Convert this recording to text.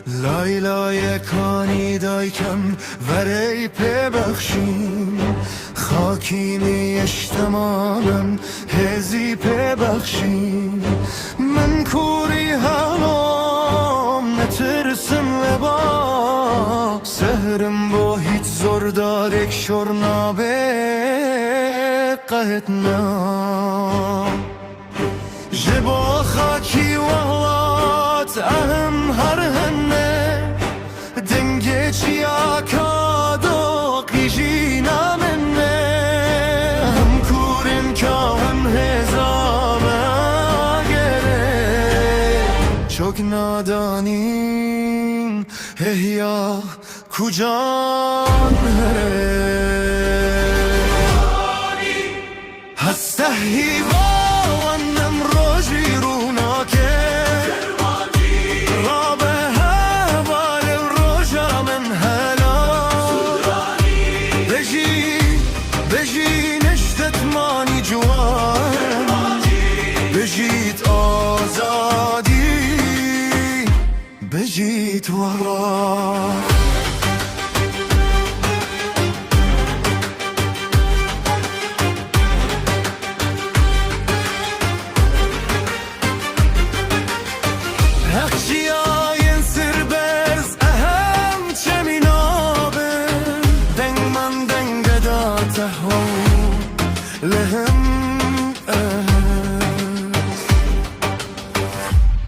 لایلای کانی دایکم وری پی بخشیم خاکینی اجتماعم هزی پی بخشیم من کوری حالام نترسم لبا سهرم با هیچ زور دارک شرنابه قهتنا جبا خاکی وهلات اهم هر هنه دنگه چیا کادو قیجینا منه هم کورن که هم هزامه گره çok nadanin هیا کجان هره هسته هیوا بجيت آزادي بجيت ورا